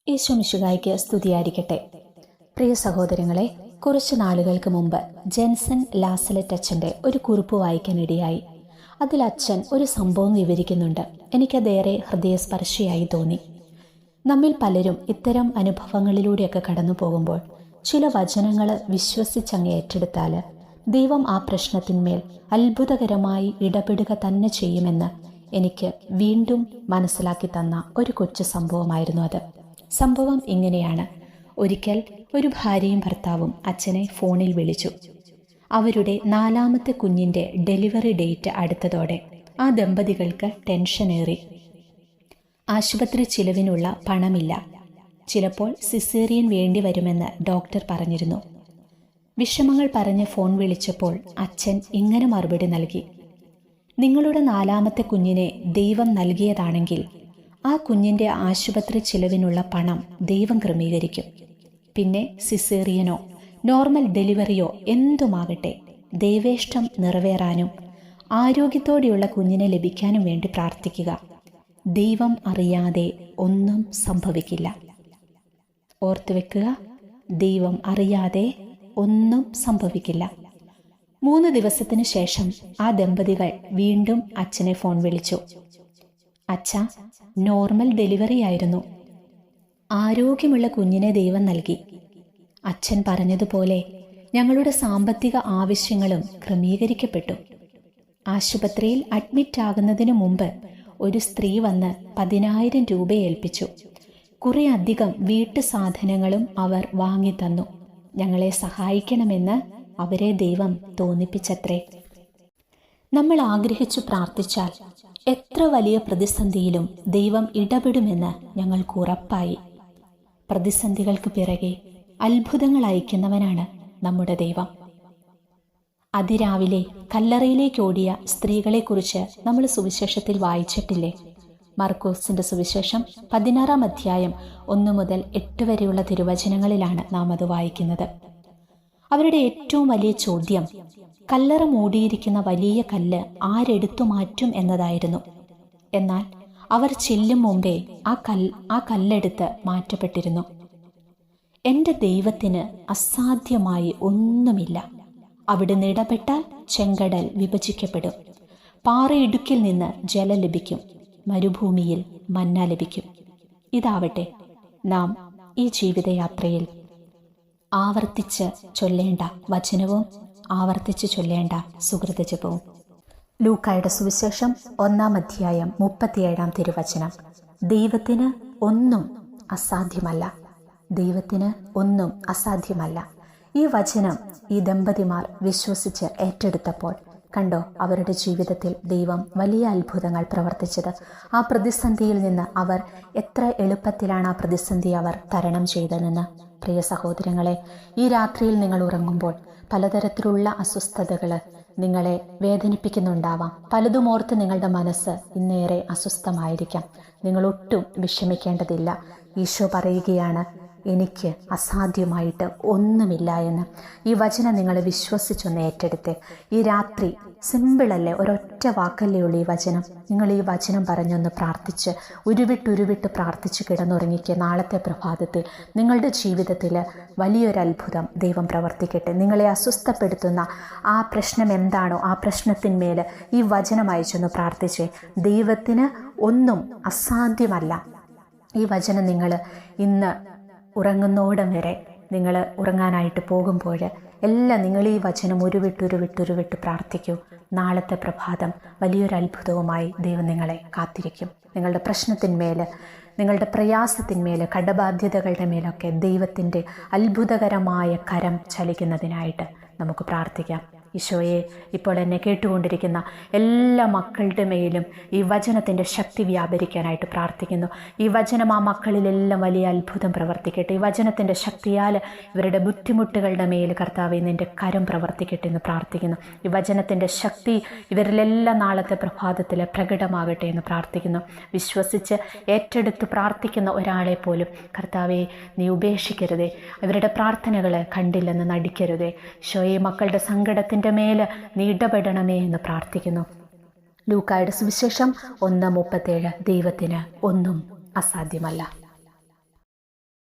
ഈശോ മിശിഹായ്ക്ക് സ്തുതിയായിരിക്കട്ടെ. പ്രിയ സഹോദരങ്ങളെ, കുറച്ചു നാളുകൾക്ക് മുമ്പ് ജെൻസൺ ലാസലറ്റ് അച്ഛൻ്റെ ഒരു കുറിപ്പ് വായിക്കാനിടയായി. അതിൽ അച്ഛൻ ഒരു സംഭവം വിവരിക്കുന്നുണ്ട്. എനിക്കതേറെ ഹൃദയസ്പർശിയായി തോന്നി. നമ്മിൽ പലരും ഇത്തരം അനുഭവങ്ങളിലൂടെയൊക്കെ കടന്നു പോകുമ്പോൾ ചില വചനങ്ങൾ വിശ്വസിച്ചങ്ങ് ഏറ്റെടുത്താൽ ദൈവം ആ പ്രശ്നത്തിന്മേൽ അത്ഭുതകരമായി ഇടപെടുക തന്നെ ചെയ്യുമെന്ന് എനിക്ക് വീണ്ടും മനസ്സിലാക്കി തന്ന ഒരു കൊച്ചു സംഭവമായിരുന്നു അത്. സംഭവം ഇങ്ങനെയാണ്. ഒരിക്കൽ ഒരു ഭാര്യയും ഭർത്താവും അച്ഛനെ ഫോണിൽ വിളിച്ചു. അവരുടെ 4ാമത്തെ കുഞ്ഞിൻ്റെ ഡെലിവറി ഡേറ്റ് അടുത്തതോടെ ആ ദമ്പതികൾക്ക് ടെൻഷനേറി. ആശുപത്രി ചിലവിനുള്ള പണമില്ല. ചിലപ്പോൾ സിസേറിയൻ വേണ്ടി വരുമെന്ന് ഡോക്ടർ പറഞ്ഞിരുന്നു. വിഷമങ്ങൾ പറഞ്ഞ് ഫോൺ വിളിച്ചപ്പോൾ അച്ഛൻ ഇങ്ങനെ മറുപടി നൽകി: നിങ്ങളുടെ 4ാമത്തെ കുഞ്ഞിനെ ദൈവം നൽകിയതാണെങ്കിൽ ആ കുഞ്ഞിൻ്റെ ആശുപത്രി ചിലവിനുള്ള പണം ദൈവം ക്രമീകരിക്കും. പിന്നെ സിസേറിയനോ നോർമൽ ഡെലിവറിയോ എന്തുമാകട്ടെ, ദൈവേഷ്ടം നിറവേറാനും ആരോഗ്യത്തോടെയുള്ള കുഞ്ഞിനെ ലഭിക്കാനും വേണ്ടി പ്രാർത്ഥിക്കുക. ദൈവം അറിയാതെ ഒന്നും സംഭവിക്കില്ല. ഓർത്തുവെക്കുക, ദൈവം അറിയാതെ ഒന്നും സംഭവിക്കില്ല. 3 ദിവസത്തിനു ശേഷം ആ ദമ്പതികൾ വീണ്ടും അച്ഛനെ ഫോൺ വിളിച്ചു. അച്ഛാ, നോർമൽ ഡെലിവറി ആയിരുന്നു. ആരോഗ്യമുള്ള കുഞ്ഞിനെ ദൈവം നൽകി. അച്ഛൻ പറഞ്ഞതുപോലെ ഞങ്ങളുടെ സാമ്പത്തിക ആവശ്യങ്ങളും ക്രമീകരിക്കപ്പെട്ടു. ആശുപത്രിയിൽ അഡ്മിറ്റ് ആകുന്നതിന് മുമ്പ് ഒരു സ്ത്രീ വന്ന് 10,000 രൂപ ഏൽപ്പിച്ചു. കുറേ അധികം വീട്ടു സാധനങ്ങളും അവർ വാങ്ങിത്തന്നു. ഞങ്ങളെ സഹായിക്കണമെന്ന് അവരെ ദൈവം തോന്നിപ്പിച്ചത്രേ. നമ്മൾ ആഗ്രഹിച്ചു പ്രാർത്ഥിച്ചാൽ എത്ര വലിയ പ്രതിസന്ധിയിലും ദൈവം ഇടപെടുമെന്ന് ഞങ്ങൾക്ക് ഉറപ്പായി. പ്രതിസന്ധികൾക്ക് പിറകെ അത്ഭുതങ്ങൾ അയക്കുന്നവനാണ് നമ്മുടെ ദൈവം. അതിരാവിലെ കല്ലറയിലേക്ക് ഓടിയ സ്ത്രീകളെക്കുറിച്ച് നമ്മൾ സുവിശേഷത്തിൽ വായിച്ചിട്ടില്ലേ? മർക്കോസിന്റെ സുവിശേഷം 16-ാം അധ്യായം 1 മുതൽ 8 വരെയുള്ള തിരുവചനങ്ങളിലാണ് നാം അത് വായിക്കുന്നത്. അവരുടെ ഏറ്റവും വലിയ ചോദ്യം കല്ലറ മൂടിയിരിക്കുന്ന വലിയ കല്ല് ആരെടുത്തു മാറ്റും എന്നതായിരുന്നു. എന്നാൽ അവർ ചെല്ലും മുമ്പേ ആ കല്ലെടുത്ത് മാറ്റപ്പെട്ടിരുന്നു. എൻ്റെ ദൈവത്തിന് അസാധ്യമായി ഒന്നുമില്ല. അവിടുന്ന് ഇടപെട്ടാൽ ചെങ്കടൽ വിഭജിക്കപ്പെടും. പാറയിടുക്കിൽ നിന്ന് ജലം ലഭിക്കും. മരുഭൂമിയിൽ മന്ന ലഭിക്കും. ഇതാവട്ടെ നാം ഈ ജീവിതയാത്രയിൽ ആവർത്തിച്ച് ചൊല്ലേണ്ട വചനവും ആവർത്തിച്ച് ചൊല്ലേണ്ട സുഹൃത ജപവും. ലൂക്കായുടെ സുവിശേഷം 1-ാം അധ്യായം 37-ാം തിരുവചനം: ദൈവത്തിന് ഒന്നും അസാധ്യമല്ല. ദൈവത്തിന് ഒന്നും അസാധ്യമല്ല. ഈ വചനം ഈ ദമ്പതിമാർ വിശ്വസിച്ച് ഏറ്റെടുത്തപ്പോൾ കണ്ടോ, അവരുടെ ജീവിതത്തിൽ ദൈവം വലിയ അത്ഭുതങ്ങൾ പ്രവർത്തിച്ചത്. ആ പ്രതിസന്ധിയിൽ നിന്ന് അവർ എത്ര എളുപ്പത്തിലാണ് ആ പ്രതിസന്ധി അവർ തരണം ചെയ്തതെന്ന്. പ്രിയ സഹോദരങ്ങളെ, ഈ രാത്രിയിൽ നിങ്ങൾ ഉറങ്ങുമ്പോൾ പലതരത്തിലുള്ള അസ്വസ്ഥതകൾ നിങ്ങളെ വേദനിപ്പിക്കുന്നുണ്ടാവാം. പലതും ഓർത്ത് നിങ്ങളുടെ മനസ്സ് ഇന്നേറെ അസ്വസ്ഥമായിരിക്കാം. നിങ്ങൾ ഒട്ടും വിഷമിക്കേണ്ടതില്ല. ഈശോ പറയുകയാണ്, എനിക്ക് അസാധ്യമായിട്ട് ഒന്നുമില്ല എന്ന്. ഈ വചനം നിങ്ങൾ വിശ്വസിച്ചൊന്ന് ഏറ്റെടുത്ത് ഈ രാത്രി, സിമ്പിളല്ലേ, ഒരൊറ്റ വാക്കല്ലേ ഉള്ളൂ ഈ വചനം. നിങ്ങൾ ഈ വചനം പറഞ്ഞൊന്ന് പ്രാർത്ഥിച്ച് ഉരുവിട്ട് പ്രാർത്ഥിച്ച് കിടന്നുറങ്ങിക്കുക. നാളത്തെ പ്രഭാതത്തിൽ നിങ്ങളുടെ ജീവിതത്തിൽ വലിയൊരു അത്ഭുതം ദൈവം പ്രവർത്തിക്കട്ടെ. നിങ്ങളെ അസ്വസ്ഥപ്പെടുത്തുന്ന ആ പ്രശ്നം എന്താണോ, ആ പ്രശ്നത്തിന്മേൽ ഈ വചനം അയച്ചൊന്ന് പ്രാർത്ഥിച്ചേ. ദൈവത്തിന് ഒന്നും അസാധ്യമല്ല. ഈ വചനം നിങ്ങൾ ഇന്ന് ഉറങ്ങുന്നോടം വരെ, നിങ്ങൾ ഉറങ്ങാനായിട്ട് പോകുമ്പോൾ എല്ലാം നിങ്ങൾ ഈ വചനം ഉരുവിട്ട് പ്രാർത്ഥിക്കൂ. നാളത്തെ പ്രഭാതം വലിയൊരു അത്ഭുതവുമായി ദൈവം നിങ്ങളെ കാത്തിരിക്കും. നിങ്ങളുടെ പ്രശ്നത്തിന്മേൽ, നിങ്ങളുടെ പ്രയാസത്തിന്മേൽ, കടബാധ്യതകളുടെ മേലൊക്കെ ദൈവത്തിൻ്റെ അത്ഭുതകരമായ കരം ചലിക്കുന്നതിനായിട്ട് നമുക്ക് പ്രാർത്ഥിക്കാം. ഈശോയെ, ഇപ്പോൾ എന്നെ കേട്ടുകൊണ്ടിരിക്കുന്ന എല്ലാ മക്കളുടെ മേലും ഈ വചനത്തിൻ്റെ ശക്തി വ്യാപരിക്കാനായിട്ട് പ്രാർത്ഥിക്കുന്നു. ഈ വചനം ആ മക്കളിലെല്ലാം വലിയ അത്ഭുതം പ്രവർത്തിക്കട്ടെ. ഈ വചനത്തിൻ്റെ ശക്തിയാൽ ഇവരുടെ ബുദ്ധിമുട്ടുകളുടെ മേൽ കർത്താവേ നിൻ്റെ കരം പ്രവർത്തിക്കട്ടെ എന്ന് പ്രാർത്ഥിക്കുന്നു. ഈ വചനത്തിൻ്റെ ശക്തി ഇവരിലെല്ലാം നാളത്തെ പ്രഭാതത്തിൽ പ്രകടമാകട്ടെ എന്ന് പ്രാർത്ഥിക്കുന്നു. വിശ്വസിച്ച് ഏറ്റെടുത്ത് പ്രാർത്ഥിക്കുന്ന ഒരാളെ പോലും കർത്താവേ നീ ഉപേക്ഷിക്കരുതേ. ഇവരുടെ പ്രാർത്ഥനകൾ കണ്ടില്ലെന്ന് നടിക്കരുതേ. ഈശോയെ, മക്കളുടെ സങ്കടത്തിൻ്റെ മേല് നീ ഇടപെടണമേ എന്ന് പ്രാർത്ഥിക്കുന്നു. ലൂക്കായുടെ സുവിശേഷം 1:37. ദൈവത്തിന് ഒന്നും അസാധ്യമല്ല.